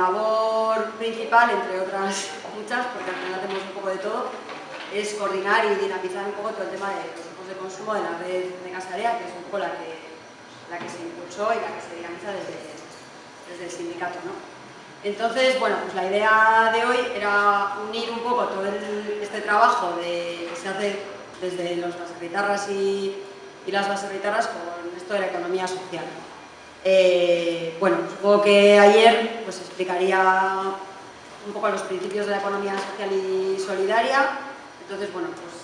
labor principal, entre otras muchas, porque al final hacemos un poco de todo, es coordinar y dinamizar un poco todo el tema de los grupos de consumo de la red de Casarea, que es un poco la que se impulsó y la que se dinamiza desde el sindicato, ¿no? Entonces, bueno, pues la idea de hoy era unir un poco todo este trabajo que se hace desde los baserritarras y las baserritarras con esto de la economía social. Bueno, supongo que ayer pues explicaría un poco los principios de la economía social y solidaria. Entonces, bueno, pues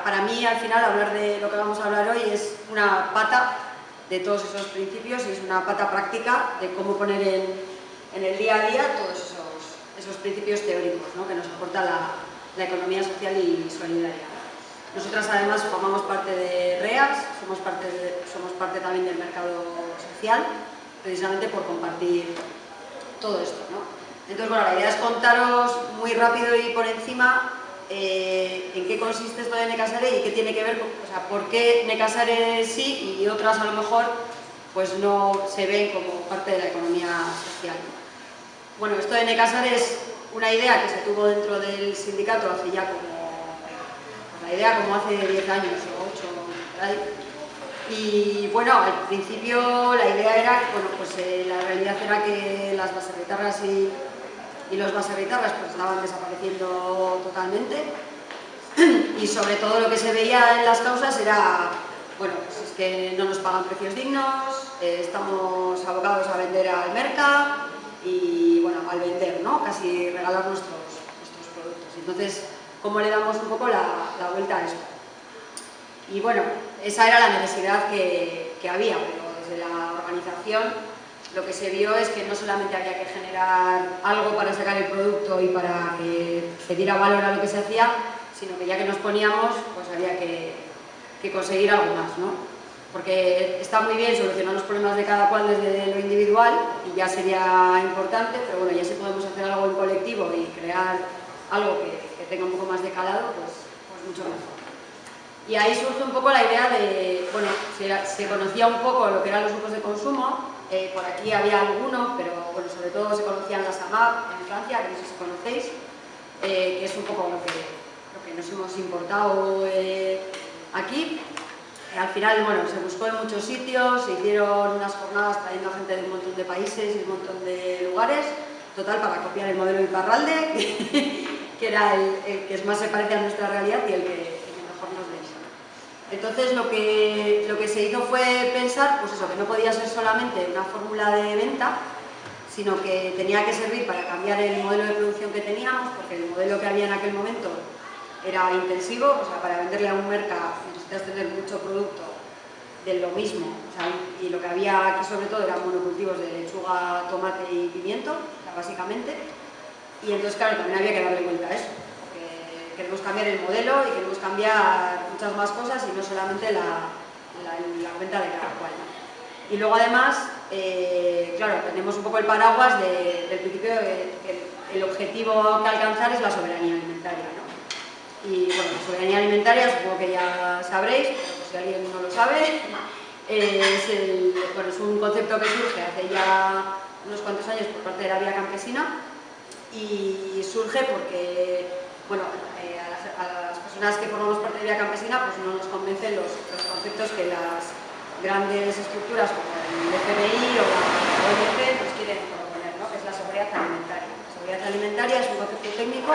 para mí al final hablar de lo que vamos a hablar hoy es una pata de todos esos principios y es una pata práctica de cómo poner en el día a día todos esos principios teóricos, ¿no?, que nos aporta la economía social y solidaria. Nosotras además formamos parte de REAS, somos parte también del mercado social, precisamente por compartir todo esto, ¿no? Entonces, bueno, la idea es contaros muy rápido y por encima en qué consiste esto de Nekazare y qué tiene que ver con, o sea, por qué Nekazare sí y otras a lo mejor pues no se ven como parte de la economía social. Bueno, esto de Nekazare es una idea que se tuvo dentro del sindicato hace ya como hace 10 años o 8 por ahí. Y bueno, al principio la idea era, bueno, pues la realidad era que las baserritarras y los baserritarras pues estaban desapareciendo totalmente y sobre todo lo que se veía en las causas era, bueno, pues es que no nos pagan precios dignos, estamos abocados a vender al mercado y bueno, al vender, ¿no?, casi regalar nuestros productos. Entonces, ¿cómo le damos un poco la vuelta a esto? Y bueno, esa era la necesidad que había, pero desde la organización lo que se vio es que no solamente había que generar algo para sacar el producto y para que se diera valor a lo que se hacía, sino que ya que nos poníamos, pues había que conseguir algo más, ¿no? Porque está muy bien solucionar los problemas de cada cual desde lo individual y ya sería importante, pero bueno, ya si podemos hacer algo en colectivo y crear algo que tenga un poco más de calado, pues mucho mejor. Y ahí surge un poco la idea de, bueno, se conocía un poco lo que eran los grupos de consumo, por aquí había algunos, pero bueno, sobre todo se conocían las AMAP en Francia, que no sé si conocéis, que es un poco lo que nos hemos importado aquí. Al final, bueno, se buscó en muchos sitios, se hicieron unas jornadas trayendo a gente de un montón de países y un montón de lugares, total para copiar el modelo Iparralde, que era el que más se parece a nuestra realidad y el que mejor nos veis. Entonces lo que se hizo fue pensar, pues eso, que no podía ser solamente una fórmula de venta, sino que tenía que servir para cambiar el modelo de producción que teníamos, porque el modelo que había en aquel momento era intensivo, o sea, para venderle a un mercado necesitas tener mucho producto de lo mismo, o sea, y lo que había aquí sobre todo eran monocultivos de lechuga, tomate y pimiento, o sea, básicamente, y entonces claro, también había que darle vuelta a eso. Queremos cambiar el modelo y queremos cambiar muchas más cosas y no solamente la venta de cada cual. Y luego además, claro, tenemos un poco el paraguas del principio de que el objetivo que alcanzar es la soberanía alimentaria, ¿no? Y bueno, la soberanía alimentaria, supongo que ya sabréis, pero pues si alguien no lo sabe, es un concepto que surge hace ya unos cuantos años por parte de la vía campesina y surge porque, bueno, a las personas que formamos parte de Vía Campesina pues no nos convencen los conceptos que las grandes estructuras como el FMI o la OMC pues quieren proponer, ¿no?, que es la seguridad alimentaria. La seguridad alimentaria es un concepto técnico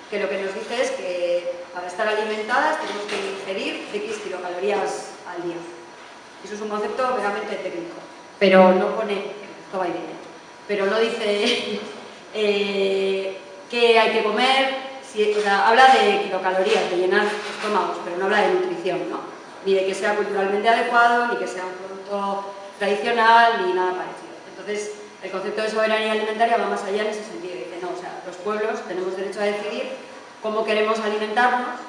que lo que nos dice es que para estar alimentadas tenemos que ingerir X kilocalorías al día. Eso es un concepto meramente técnico, pero no pone, esto va y viene, pero no dice qué hay que comer. Sí, o sea, habla de kilocalorías, de llenar estómagos, pero no habla de nutrición, ¿no? Ni de que sea culturalmente adecuado, ni que sea un producto tradicional, ni nada parecido. Entonces, el concepto de soberanía alimentaria va más allá en ese sentido. Dice, no, o sea, los pueblos tenemos derecho a decidir cómo queremos alimentarnos,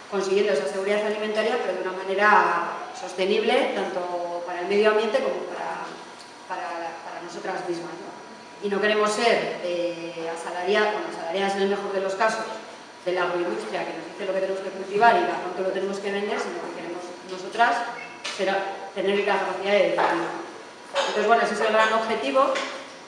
consiguiendo esa seguridad alimentaria, pero de una manera sostenible, tanto para el medio ambiente como para nosotras mismas, ¿no? Y no queremos ser asalariadas en el mejor de los casos, de la agroindustria que nos dice lo que tenemos que cultivar y a cuánto lo tenemos que vender, sino que queremos nosotras tener la capacidad de decidir. Entonces, bueno, ese es el gran objetivo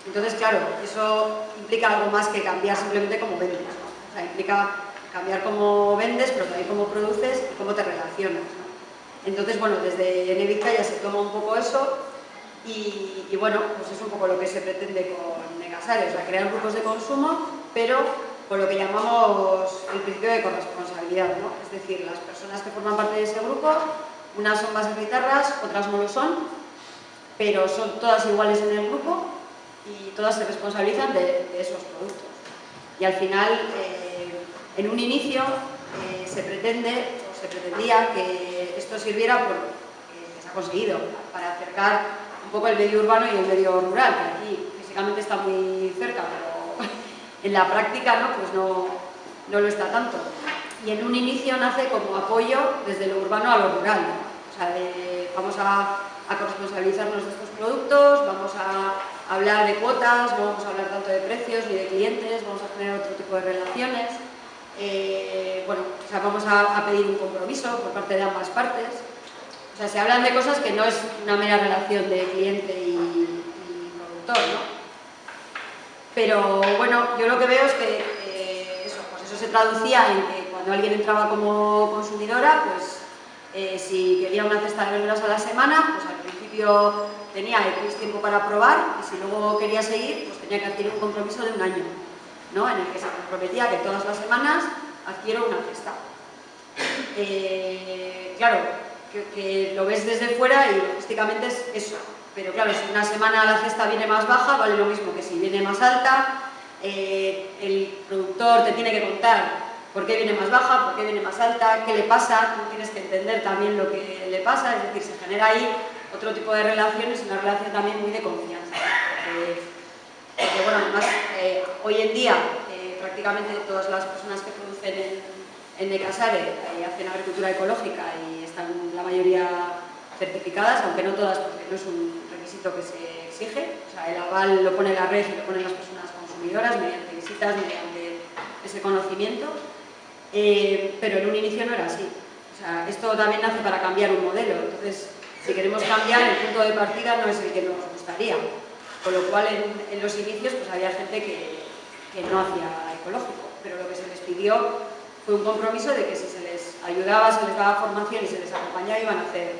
Entonces, claro, eso implica algo más que cambiar simplemente cómo vendes, ¿no? O sea, implica cambiar cómo vendes, pero también cómo produces y cómo te relacionas, ¿no? Entonces, bueno, desde Nevizcaya se toma un poco eso y bueno, pues es un poco lo que se pretende con Nekasare, o sea, crear grupos de consumo, pero con lo que llamamos el principio de corresponsabilidad, ¿no? Es decir, las personas que forman parte de ese grupo, unas son baserritarras, otras no lo son, pero son todas iguales en el grupo y todas se responsabilizan de esos productos. Y al final, en un inicio, se pretendía que esto sirviera que se ha conseguido, para acercar un poco el medio urbano y el medio rural, que aquí físicamente está muy cerca, pero en la práctica ¿no? Pues no lo está tanto. Y en un inicio nace como apoyo desde lo urbano a lo rural, ¿no? O sea, vamos a corresponsabilizarnos de estos productos, vamos a hablar de cuotas, no vamos a hablar tanto de precios ni de clientes, vamos a generar otro tipo de relaciones. Bueno, o sea, vamos a pedir un compromiso por parte de ambas partes. O sea, se hablan de cosas que no es una mera relación de cliente y productor, ¿no? Pero bueno, yo lo que veo es que eso se traducía en que cuando alguien entraba como consumidora, pues si quería una cesta de verduras a la semana, pues al principio tenía X tiempo para probar y si luego quería seguir, pues tenía que adquirir un compromiso de un año, ¿no? En el que se comprometía que todas las semanas adquiero una cesta. Claro, que lo ves desde fuera y logísticamente es eso, pero claro, si una semana la cesta viene más baja, vale lo mismo que si viene más alta, el productor te tiene que contar por qué viene más baja, por qué viene más alta, qué le pasa, tú tienes que entender también lo que le pasa, es decir, se genera ahí otro tipo de relaciones, una relación también muy de confianza. Porque bueno, además, hoy en día prácticamente todas las personas que producen en Nekasare hacen agricultura ecológica y están la mayoría certificadas, aunque no todas porque no es un requisito que se exige. O sea, el aval lo pone la red y lo ponen las personas consumidoras mediante visitas, mediante ese conocimiento. Pero en un inicio no era así. O sea, esto también nace para cambiar un modelo. Entonces, si queremos cambiar, el punto de partida no es el que nos gustaría. Con lo cual, en los inicios, pues había gente que no hacía ecológico. Pero lo que se les pidió fue un compromiso de que si se les ayudaba, se les daba formación y se les acompañaba, iban a hacer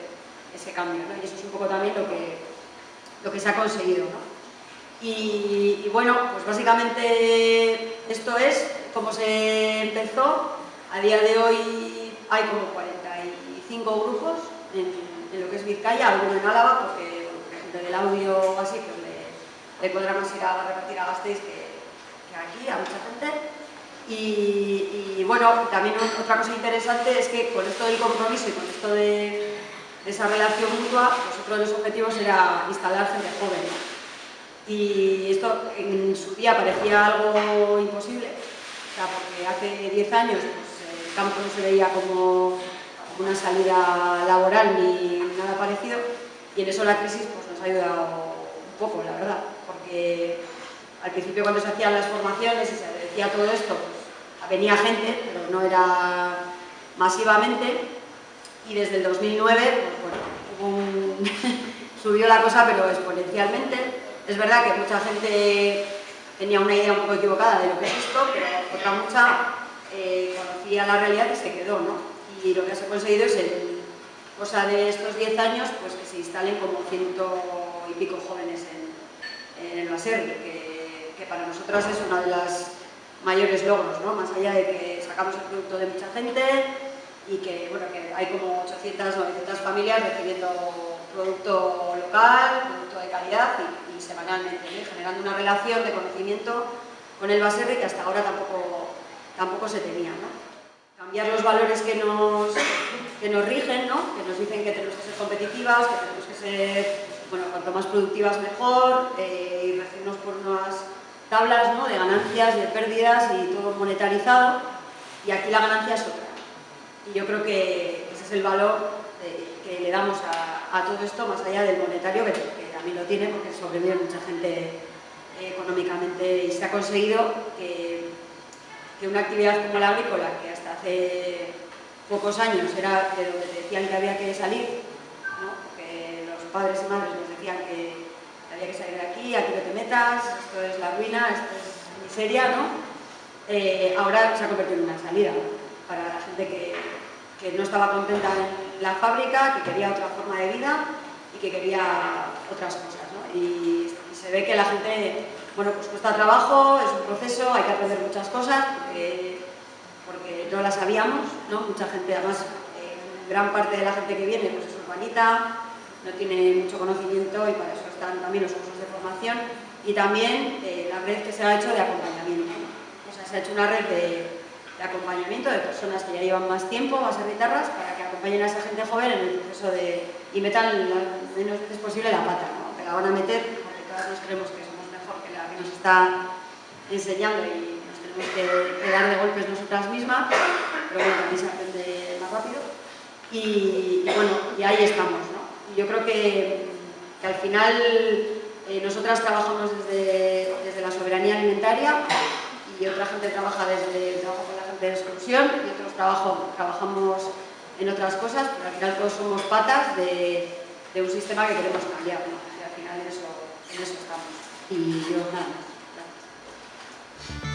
ese cambio, ¿no? Y eso es un poco también lo que se ha conseguido, ¿no? Y bueno, pues básicamente esto es como se empezó. A día de hoy hay como 45 grupos en lo que es Vizcaya, algunos en Álava, porque la gente del audio o así pues le cuadra más ir a repartir a Gasteiz que aquí, a mucha gente. Y bueno, también otra cosa interesante es que con esto del compromiso y con esto de esa relación mutua, pues otro de los objetivos era instalar gente joven, ¿no? Y esto en su día parecía algo imposible, o sea, porque hace 10 años pues, el campo no se veía como una salida laboral ni nada parecido, y en eso la crisis pues, nos ha ayudado un poco, la verdad, porque al principio cuando se hacían las formaciones y se decía todo esto, pues, venía gente, pero no era masivamente, y desde el 2009 pues, bueno, subió la cosa pero exponencialmente. Es verdad que mucha gente tenía una idea un poco equivocada de lo que es esto, pero otra mucha conocía la realidad y se quedó, ¿no? Y lo que se ha conseguido es, en cosa de estos 10 años, pues que se instalen como 100 y pico jóvenes en el Baserri, que para nosotros es uno de los mayores logros, ¿no? Más allá de que sacamos el producto de mucha gente y que, bueno, que hay como 800, 900 familias recibiendo producto local, producto de calidad y semanalmente, ¿eh? Generando una relación de conocimiento con el Baserri que hasta ahora tampoco se tenía, ¿no? Cambiar los valores que nos rigen, ¿no? Que nos dicen que tenemos que ser competitivas, que tenemos que ser, bueno, cuanto más productivas mejor, y regirnos por unas tablas, ¿no? De ganancias, de pérdidas y todo monetarizado, y aquí la ganancia es otra. Y yo creo que ese es el valor que le damos a todo esto, más allá del monetario, que también lo tiene porque sobrevive mucha gente económicamente, y se ha conseguido que una actividad como la agrícola, que hasta hace pocos años era de donde te decían que había que salir, ¿no? Porque los padres y madres nos decían que había que salir de aquí no te metas, esto es la ruina, esto es miseria, ¿no? Ahora se ha convertido en una salida para la gente que no estaba contenta en la fábrica, que quería otra forma de vida y que quería otras cosas, ¿no? Y se ve que la gente, bueno, pues cuesta trabajo, es un proceso, hay que aprender muchas cosas porque no las sabíamos, ¿no? Mucha gente, además, gran parte de la gente que viene pues es urbanita, no tiene mucho conocimiento y para eso están también los cursos de formación y también la red que se ha hecho de acompañamiento, ¿no? O sea, se ha hecho una red de acompañamiento de personas que ya llevan más tiempo, más guitarras, para que acompañen a esa gente joven en el proceso y metan lo menos veces posible la pata, ¿no? Que la van a meter porque todas nos creemos que somos mejor que la que nos está enseñando y nos tenemos que dar de golpes nosotras mismas, pero bueno, también se aprende más rápido y bueno, y ahí estamos, ¿no? Y yo creo que al final nosotras trabajamos desde la soberanía alimentaria y otra gente trabaja desde el trabajo con la gente de exclusión y otros trabajamos en otras cosas, pero al final todos somos patas de un sistema que queremos cambiar, ¿no? Y al final en eso estamos. Y yo nada más. Gracias.